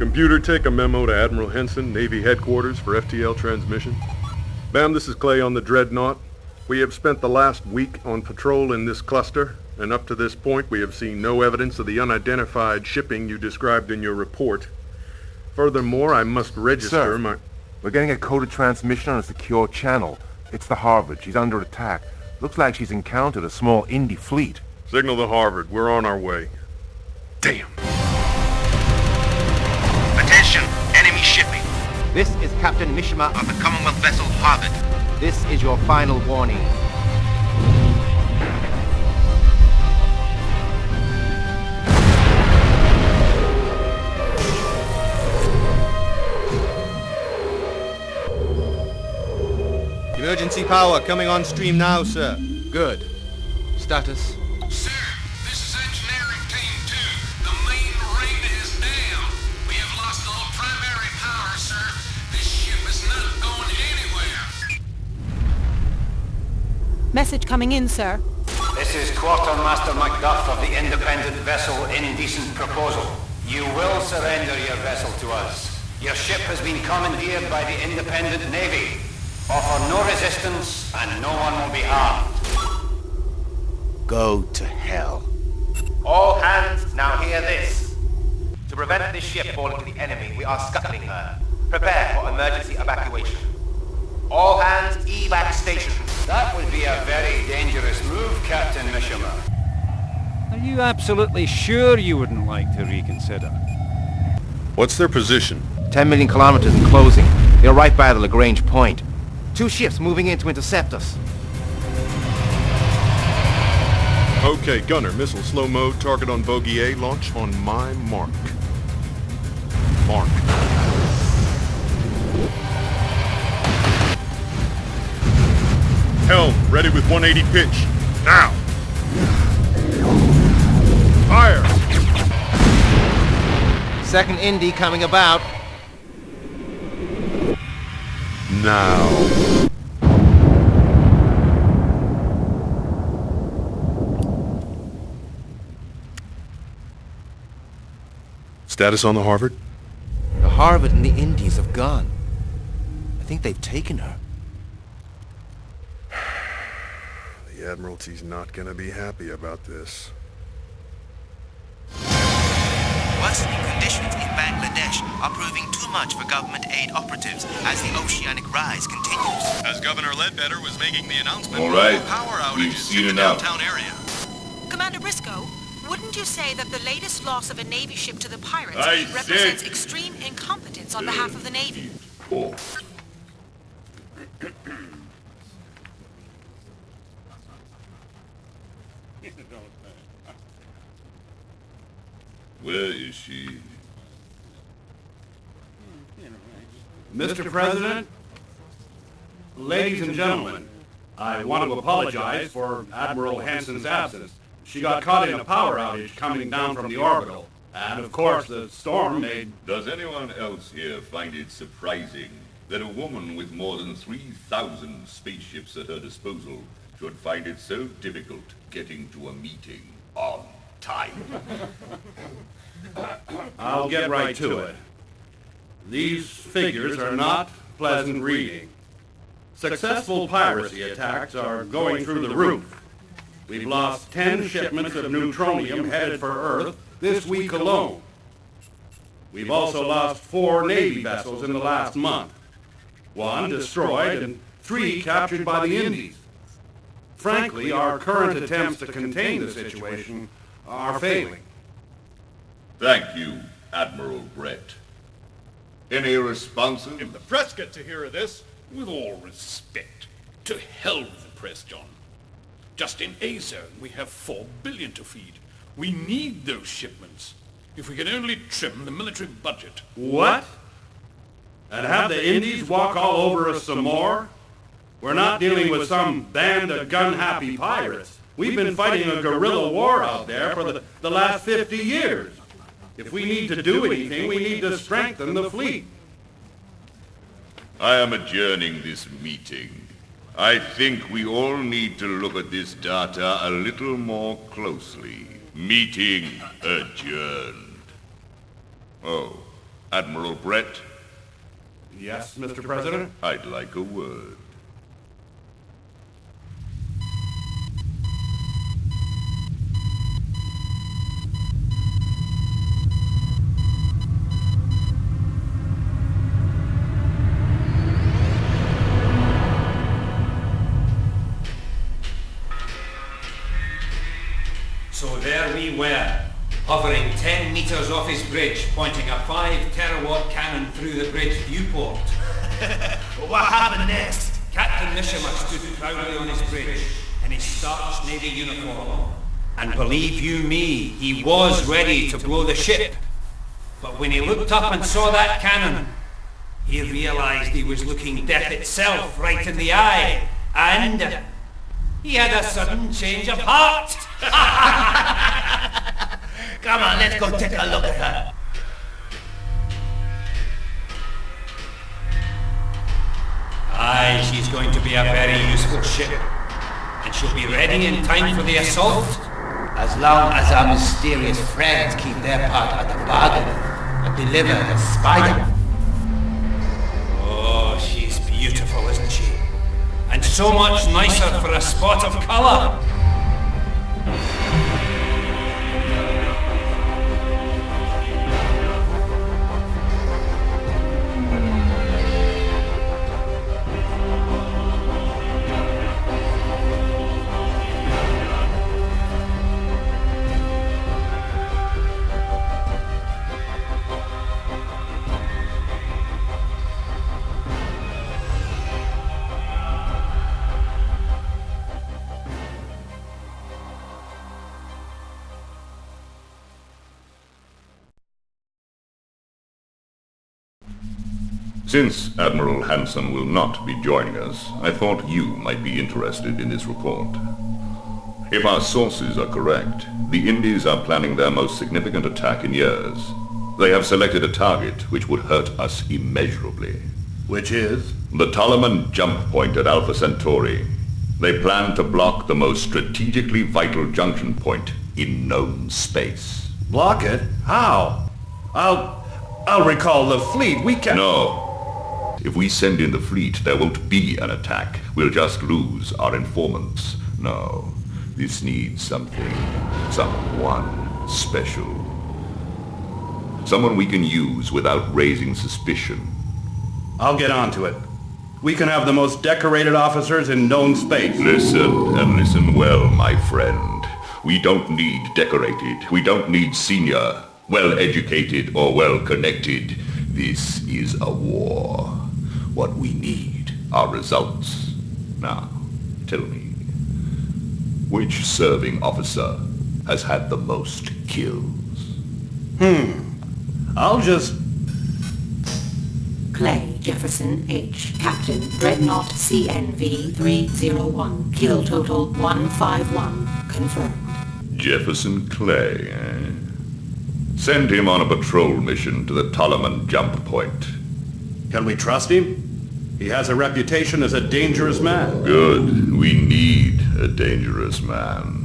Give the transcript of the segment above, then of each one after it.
Computer, take a memo to Admiral Henson, Navy Headquarters for FTL transmission. Ma'am, this is Clay on the Dreadnought. We have spent the last week on patrol in this cluster, and up to this point we have seen no evidence of the unidentified shipping you described in your report. Furthermore, I must register Sir, we're getting a coded transmission on a secure channel. It's the Harvard. She's under attack. Looks like she's encountered a small Indie fleet. Signal the Harvard. We're on our way. Damn. Attention, enemy shipping. This is Captain Mishima Of the Commonwealth vessel Harvard. This is your final warning. Emergency power coming on stream now, sir. Good. Status? Sir, this is Engineering Team 2. The main ring is down. We have lost all primary power, sir. This ship is not going anywhere. Message coming in, sir. This is Quartermaster Macduff of the independent vessel Indecent Proposal. You will surrender your vessel to us. Your ship has been commandeered by the independent Navy. Offer no resistance, and no one will be harmed. Go to hell. All hands, now hear this. To prevent this ship falling to the enemy, we are scuttling her. Prepare for emergency evacuation. All hands, evac station. That would be a very dangerous move, Captain Mishima. Are you absolutely sure you wouldn't like to reconsider? What's their position? 10 million kilometers and closing. They're right by the Lagrange point. 2 ships moving in to intercept us. Okay, gunner, missile slow mode, target on bogey A, launch on my mark. Mark. Helm, ready with 180 pitch. Now! Fire! Second Indy coming about. Now. Status on the Harvard? The Harvard and the Indies have gone. I think they've taken her. The Admiralty's not gonna be happy about this. Worsening conditions in Bangladesh are proving too much for government aid operatives as the oceanic rise continues. As Governor Ledbetter was making the announcement, all right, power we've outages seen in the enough. downtown area. Commander Briscoe, wouldn't you say that the latest loss of a Navy ship to the pirates I represents said- extreme incompetence on behalf of the Navy? Oh. Where is she? Mr. President, ladies and gentlemen, I want to apologize for Admiral Hanson's absence. She got caught in a power outage coming down from the orbital. And of course, the storm made... Does anyone else here find it surprising that a woman with more than 3,000 spaceships at her disposal should find it so difficult getting to a meeting on time? I'll get right to it. These figures are not pleasant reading. Successful piracy attacks are going through the roof. We've lost 10 shipments of neutronium headed for Earth this week alone. We've also lost 4 Navy vessels in the last month. 1 destroyed and 3 captured by the Indies. Frankly, our current attempts to contain the situation are failing. Thank you, Admiral Brett. Any responses? If the press get to hear of this, with all respect, to hell with the press, John. Just in A-Zone, we have 4 billion to feed. We need those shipments. If we can only trim the military budget. What? And have the Indies walk all over us some more? We're not dealing with some band of gun-happy pirates. We've been fighting a guerrilla war out there for the last 50 years. If we need to do anything, we need to strengthen the fleet. I am adjourning this meeting. I think we all need to look at this data a little more closely. Meeting adjourned. Oh, Admiral Brett? Yes, Mr. President? I'd like a word. So there we were, hovering 10 meters off his bridge, pointing a 5-terawatt cannon through the bridge viewport. What happened next? Captain Mishima stood proudly on his bridge in his starched Navy uniform. And believe you me, he was ready to blow the ship. But when he looked up and saw that cannon, he realized he was looking death itself right in the eye. And he had a sudden change of heart. Come on, let's go take a look at her. Aye, she's going to be a very useful ship. And she'll be ready in time for the assault. As long as our mysterious friends keep their part of the bargain and deliver the spider. Oh, she's beautiful, isn't she? And so much nicer for a spot of color. Since Admiral Hansen will not be joining us, I thought you might be interested in this report. If our sources are correct, the Indies are planning their most significant attack in years. They have selected a target which would hurt us immeasurably. Which is? The Tolleman jump point at Alpha Centauri. They plan to block the most strategically vital junction point in known space. Block it? How? I'll recall the fleet. We can... No. If we send in the fleet, there won't be an attack. We'll just lose our informants. No. This needs something. Someone special. Someone we can use without raising suspicion. I'll get on to it. We can have the most decorated officers in known space. Listen, and listen well, my friend. We don't need decorated. We don't need senior, well-educated, or well-connected. This is a war. What we need are results. Now, tell me, which serving officer has had the most kills? I'll just... Clay Jefferson H. Captain Dreadnought CNV 301. Kill total 151. Confirmed. Jefferson Clay, eh? Send him on a patrol mission to the Tolleman jump point. Can we trust him? He has a reputation as a dangerous man. Good. We need a dangerous man.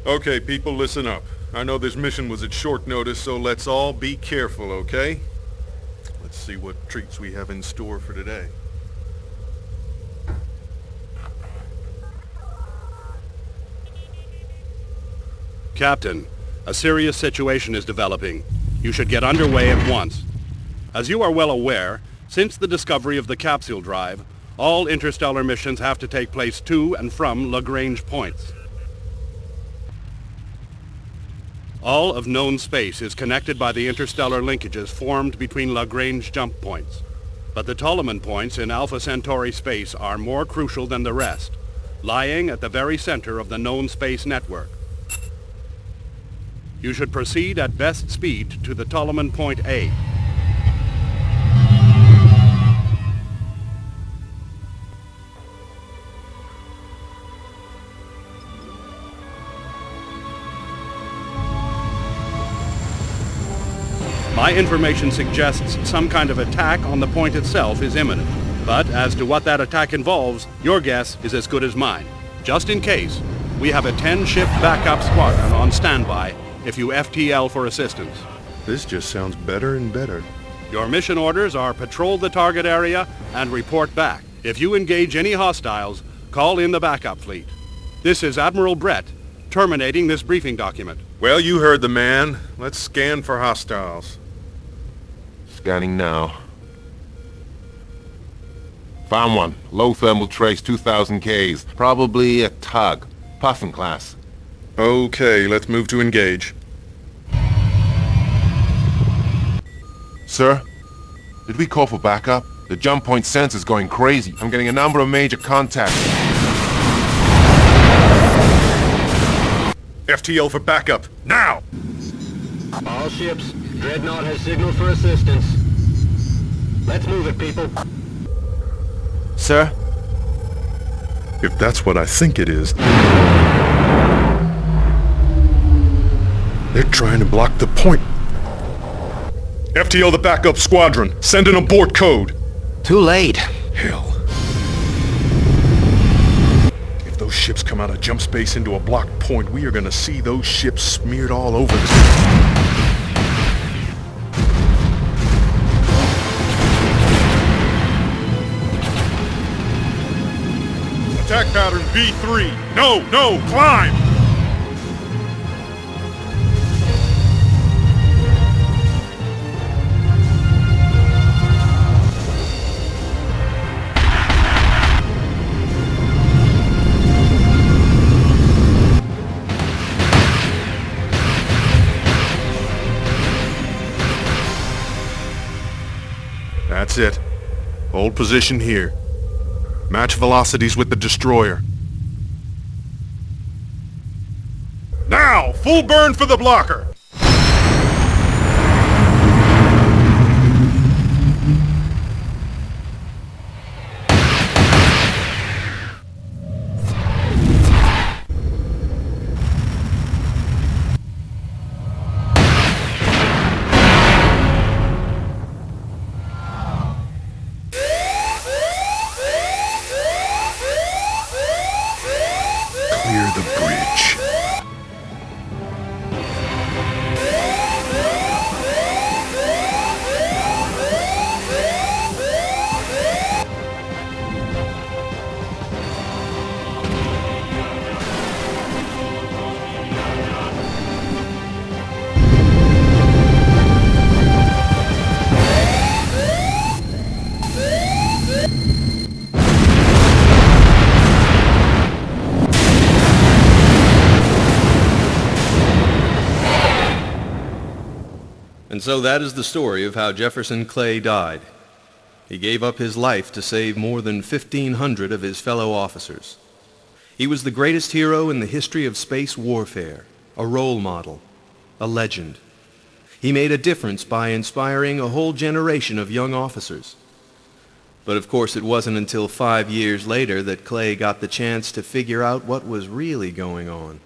Okay, people, listen up. I know this mission was at short notice, so let's all be careful, okay? Let's see what treats we have in store for today. Captain, a serious situation is developing. You should get underway at once. As you are well aware, since the discovery of the capsule drive, all interstellar missions have to take place to and from Lagrange points. All of known space is connected by the interstellar linkages formed between Lagrange jump points. But the Tolleman points in Alpha Centauri space are more crucial than the rest, lying at the very center of the known space network. You should proceed at best speed to the Tolleman point A. My information suggests some kind of attack on the point itself is imminent. But as to what that attack involves, your guess is as good as mine. Just in case, we have a 10-ship backup squadron on standby if you FTL for assistance. This just sounds better and better. Your mission orders are patrol the target area and report back. If you engage any hostiles, call in the backup fleet. This is Admiral Brett, terminating this briefing document. Well, you heard the man. Let's scan for hostiles. Scanning now. Found one. Low thermal trace, 2,000 Ks. Probably a tug. Puffin class. Okay, let's move to engage. Sir? Did we call for backup? The jump point sensor's going crazy. I'm getting a number of major contacts. FTL for backup, now! All ships, Dreadnought has signaled for assistance. Let's move it, people. Sir? If that's what I think it is... They're trying to block the point. FTL the backup squadron, send an abort code. Too late. Hell. If those ships come out of jump space into a blocked point, we are gonna see those ships smeared all over the... Attack pattern V3. No, climb! That's it. Hold position here. Match velocities with the destroyer. Now, full burn for the blocker! Clear the bridge. And so that is the story of how Jefferson Clay died. He gave up his life to save more than 1,500 of his fellow officers. He was the greatest hero in the history of space warfare, a role model, a legend. He made a difference by inspiring a whole generation of young officers. But of course it wasn't until 5 years later that Clay got the chance to figure out what was really going on.